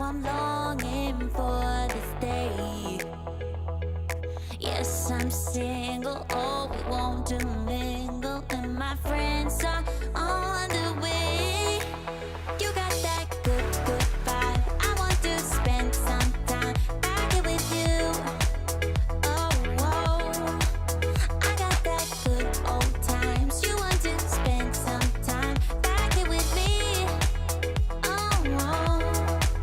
I'm longing for this day. Yes, I'm single, oh, we want to mingle, and my friends are on the way. You got that good, good vibe. I want to spend some time back here with you. Oh, whoa. I got that good old times. You want to spend some time back here with me. Oh, whoa.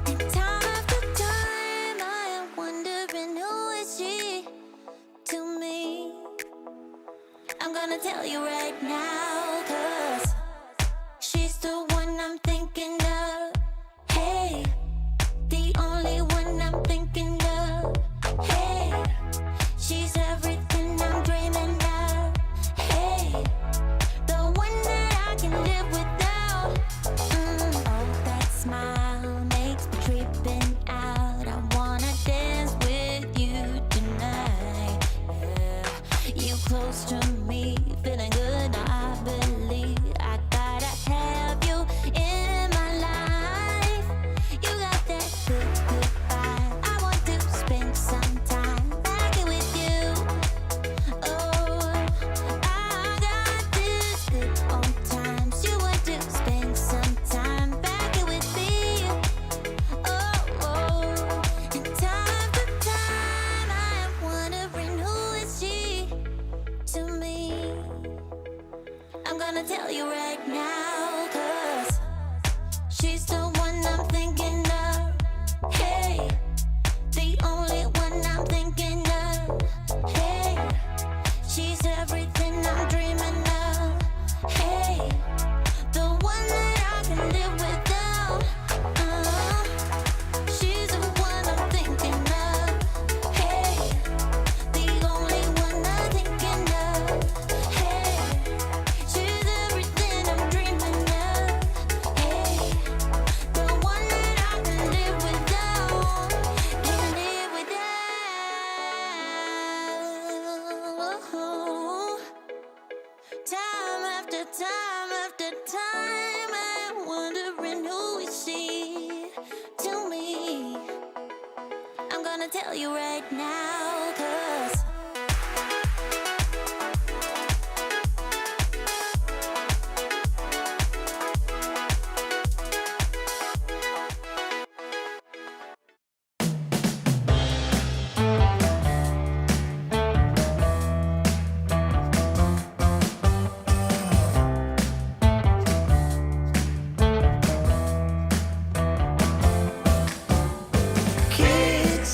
And time after time, I am wondering who is she to me. I'm gonna tell you right now, 'cause she's the one I'm thinking of. Hey, the only one I'm thinking of. Hey, she's everything I'm dreaming of. Hey, the one that I can live without. Oh, that smile makes me tripping out. I wanna dance with you tonight. Yeah, you close to me, feeling good. I believe I gotta have you in my life. You got that good, good vibe. I want to spend some time back here with you. Oh, I got this good old times. You want to spend some time back here with me. Oh, and time after time, I am wondering who is she to me. I'm gonna tell you right now, 'cause she's the one I'm thinking of. Hey, the only one I'm thinking of. Hey, she's everything I'm dreaming of. Hey, the one that I can live without. She's the one I'm thinking of. Hey, the only one I'm thinking of. Hey, she's everything I'm dreaming of. Hey, the one that I can live without. Can live without. Time after time after time, I'm wondering who is she to me. I'm gonna tell you right now, 'cause Kids,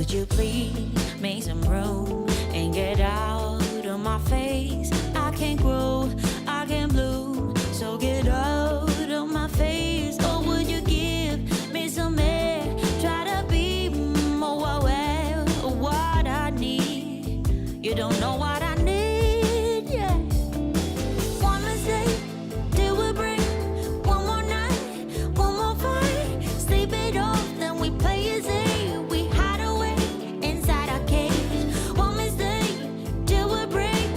Would you please make some room and get out of my face? I can't grow, I can't bloom, so get out of my face. Or would you give me some air? Try to be more aware of what I need. You don't know what I need, yeah. One mistake, till we break. One more night, one more fight. Sleep it off, then we play it safe. We hide away inside our cage. One mistake, till we break.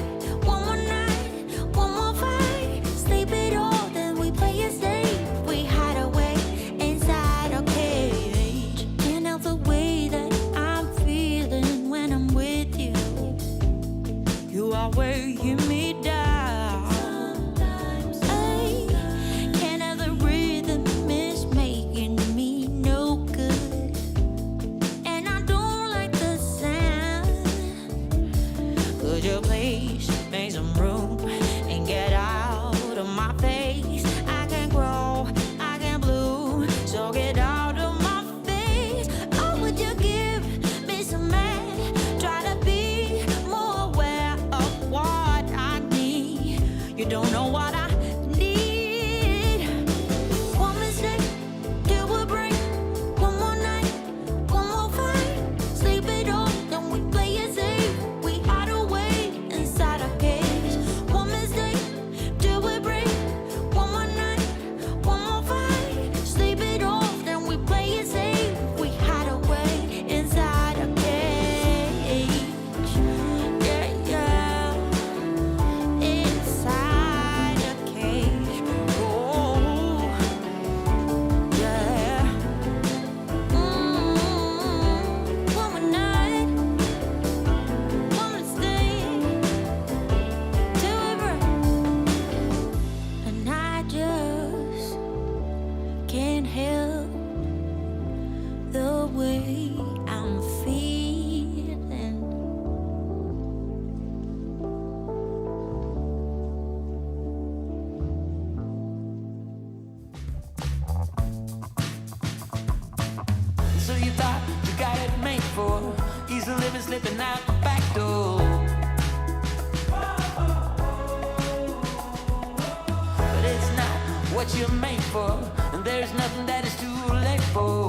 One more night, one more fight. Sleep it off, then we play it safe. We hide away inside our cage. Can't help the way that I'm feeling when I'm with you. You are weighing me down. Ay, can't have the rhythm is making me no good, and I don't like the sound. Could you please make some room and get out of my face? I can't grow, I can't bloom, so get out of my face. Oh, would you give me some air? Try to be more aware of what I need. You don't know what I need. One mistake, till we break. One more night, one more fight. Sleep it off, then we play it safe. We hide away inside our cage. One mistake, till we break. One more night, one more fight. Sleep it off, then we play it safe. We hide away inside our cage. Yeah, yeah. Inside a cage. Oh, yeah. One more night, one mistake, till we break. And I just can't help the way I'm feeling. So you thought you got it made for easy living, slipping out the back door. But it's not what you're made for, and there's nothing that is too late for.